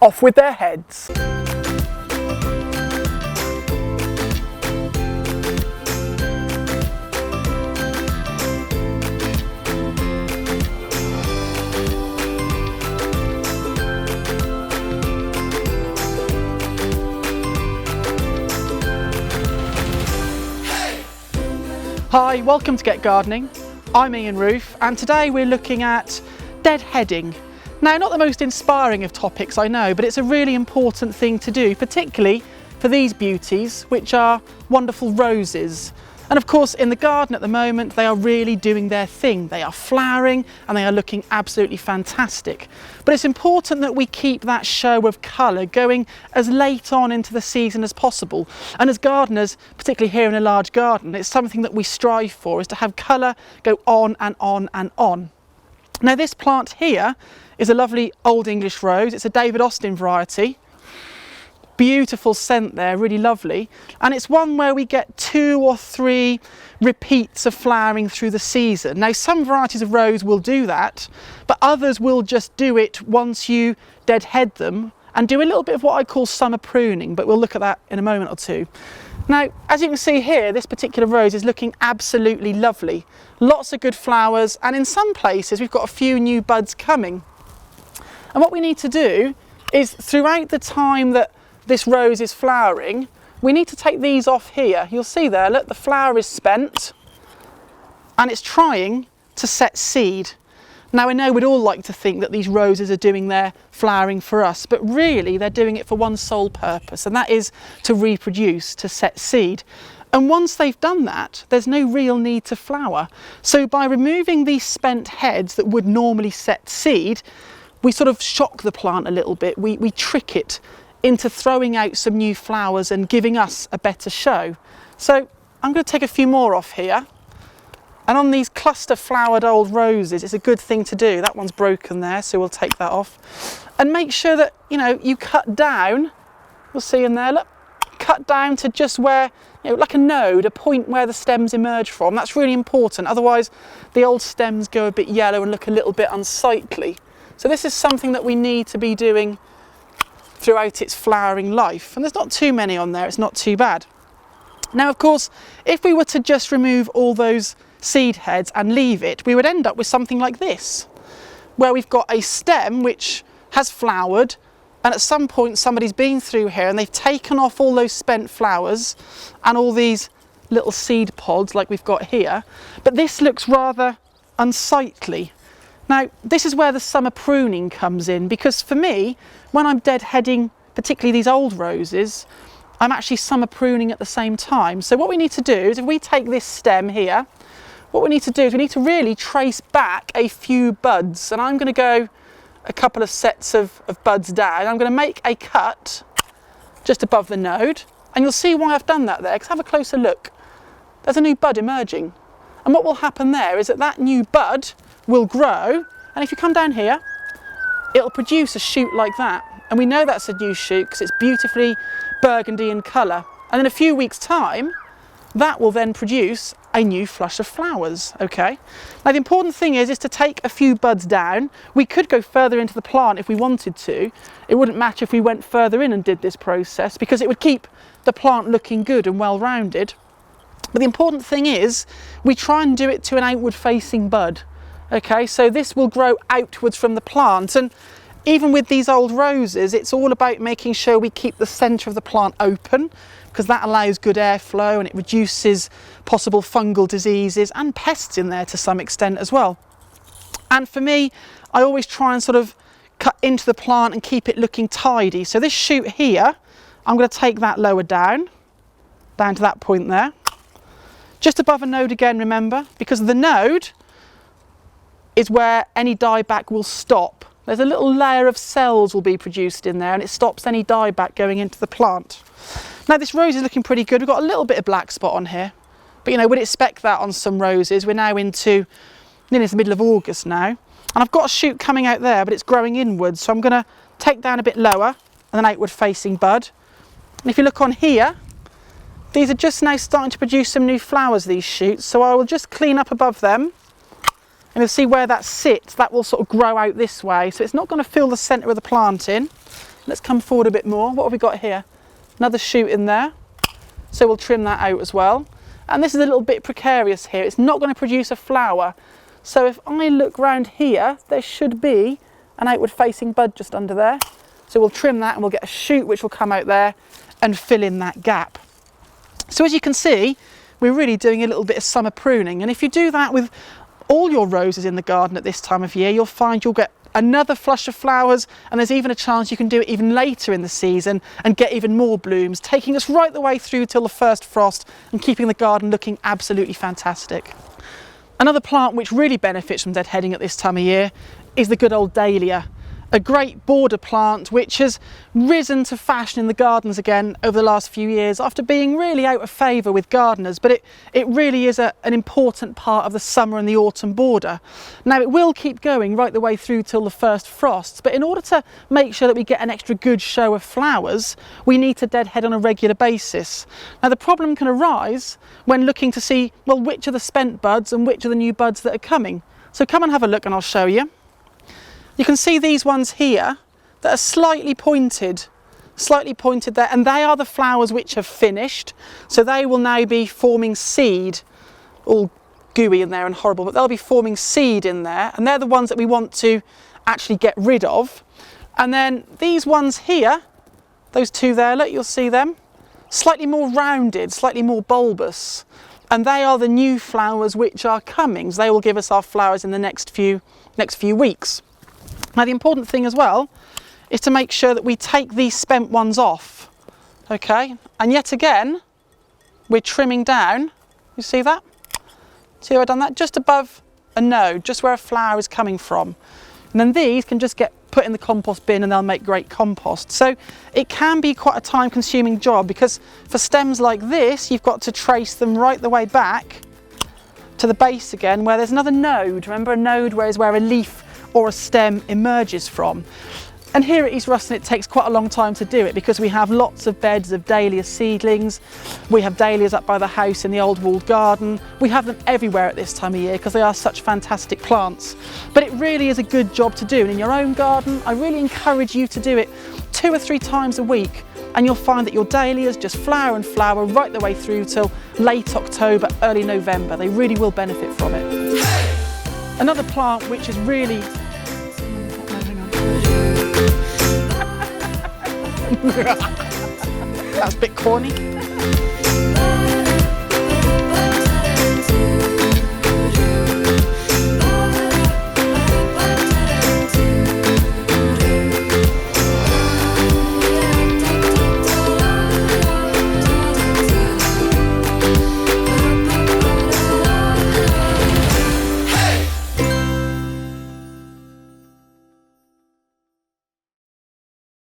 off with their heads. Hi, welcome to Get Gardening. I'm Roofe, and today we're looking at deadheading. Now, not the most inspiring of topics, I know, but it's a really important thing to do, particularly for these beauties, which are wonderful roses. And of course, in the garden at the moment, they are really doing their thing. They are flowering and they are looking absolutely fantastic. But it's important that we keep that show of colour going as late on into the season as possible. And as gardeners, particularly here in a large garden, it's something that we strive for, is to have colour go on and on and on. Now, this plant here is a lovely Old English rose. It's a David Austin variety. Beautiful scent there, really lovely, and it's one where we get 2 or 3 repeats of flowering through the season. Now, some varieties of rose will do that, but others will just do it once you deadhead them and do a little bit of what I call summer pruning, but we'll look at that in a moment or two. Now, as you can see here, this particular rose is looking absolutely lovely. Lots of good flowers, and in some places we've got a few new buds coming. And what we need to do is, throughout the time that this rose is flowering, we need to take these off here. You'll see there, look, the flower is spent and it's trying to set seed. Now, I know we'd all like to think that these roses are doing their flowering for us, but really they're doing it for one sole purpose, and that is to reproduce, to set seed. And once they've done that, there's no real need to flower. So by removing these spent heads that would normally set seed, we sort of shock the plant a little bit. We trick it into throwing out some new flowers and giving us a better show. So I'm going to take a few more off here, and on these cluster flowered old roses, it's a good thing to do. That one's broken there, so we'll take that off, and make sure that, you know, you cut down. We'll see in there, look, cut down to just where, you know, like a node, a point where the stems emerge from. That's really important, otherwise the old stems go a bit yellow and look a little bit unsightly. So this is something that we need to be doing throughout its flowering life, and there's not too many on there, it's not too bad. Now, of course, if we were to just remove all those seed heads and leave it, we would end up with something like this, where we've got a stem which has flowered, and at some point somebody's been through here and they've taken off all those spent flowers and all these little seed pods like we've got here, but this looks rather unsightly. Now, this is where the summer pruning comes in, because for me, when I'm deadheading, particularly these old roses, I'm actually summer pruning at the same time. So what we need to do is, if we take this stem here, what we need to do is we need to really trace back a few buds. And I'm going to go a couple of sets of buds down. I'm going to make a cut just above the node. And you'll see why I've done that there, because have a closer look. There's a new bud emerging. And what will happen there is that that new bud will grow, and if you come down here, it'll produce a shoot like that, and we know that's a new shoot because it's beautifully burgundy in colour, and in a few weeks' time that will then produce a new flush of flowers. Okay, now the important thing is to take a few buds down. We could go further into the plant if we wanted to. It wouldn't matter if we went further in and did this process, because it would keep the plant looking good and well rounded. But the important thing is we try and do it to an outward facing bud. Okay, so this will grow outwards from the plant, and even with these old roses, it's all about making sure we keep the centre of the plant open, because that allows good airflow and it reduces possible fungal diseases and pests in there to some extent as well. And for me, I always try and sort of cut into the plant and keep it looking tidy. So this shoot here, I'm going to take that lower down to that point there, just above a node again, remember, because the node is where any dieback will stop. There's a little layer of cells will be produced in there, and it stops any dieback going into the plant. Now, this rose is looking pretty good. We've got a little bit of black spot on here, but you know, we'd expect that on some roses. We're now into nearly the middle of August now, and I've got a shoot coming out there, but it's growing inwards, so I'm going to take down a bit lower and an outward facing bud. And if you look on here, these are just now starting to produce some new flowers, these shoots, so I will just clean up above them. And you'll see where that sits, that will sort of grow out this way, so it's not going to fill the centre of the plant in. Let's come forward a bit more. What have we got here? Another shoot in there. So we'll trim that out as well. And this is a little bit precarious here. It's not going to produce a flower. So if I look round here, there should be an outward facing bud just under there. So we'll trim that and we'll get a shoot which will come out there and fill in that gap. So as you can see, we're really doing a little bit of summer pruning. And if you do that with all your roses in the garden at this time of year, you'll find you'll get another flush of flowers, and there's even a chance you can do it even later in the season and get even more blooms, taking us right the way through till the first frost and keeping the garden looking absolutely fantastic. Another plant which really benefits from deadheading at this time of year is the good old Dahlia. A great border plant which has risen to fashion in the gardens again over the last few years after being really out of favour with gardeners, but it really is an important part of the summer and the autumn border. Now it will keep going right the way through till the first frosts, but in order to make sure that we get an extra good show of flowers, we need to deadhead on a regular basis. Now the problem can arise when looking to see, well, which are the spent buds and which are the new buds that are coming. So come and have a look and I'll show you. You can see these ones here that are slightly pointed there, and they are the flowers which have finished. So they will now be forming seed, all gooey in there and horrible, but they'll be forming seed in there, and they're the ones that we want to actually get rid of. And then these ones here, those two there, look, you'll see them, slightly more rounded, slightly more bulbous. And they are the new flowers which are coming. So they will give us our flowers in the next few weeks. Now the important thing as well is to make sure that we take these spent ones off, okay? And yet again, we're trimming down, you see that? See how I've done that? Just above a node, just where a flower is coming from. And then these can just get put in the compost bin and they'll make great compost. So it can be quite a time-consuming job, because for stems like this, you've got to trace them right the way back to the base again, where there's another node. Remember, a node is where a leaf or a stem emerges from. And here at East Ruston it takes quite a long time to do it, because we have lots of beds of dahlia seedlings. We have dahlias up by the house in the old walled garden. We have them everywhere at this time of year because they are such fantastic plants. But it really is a good job to do, and in your own garden I really encourage you to do it 2 or 3 times a week, and you'll find that your dahlias just flower and flower right the way through till late October, early November. They really will benefit from it. Another plant which is really that's a bit corny.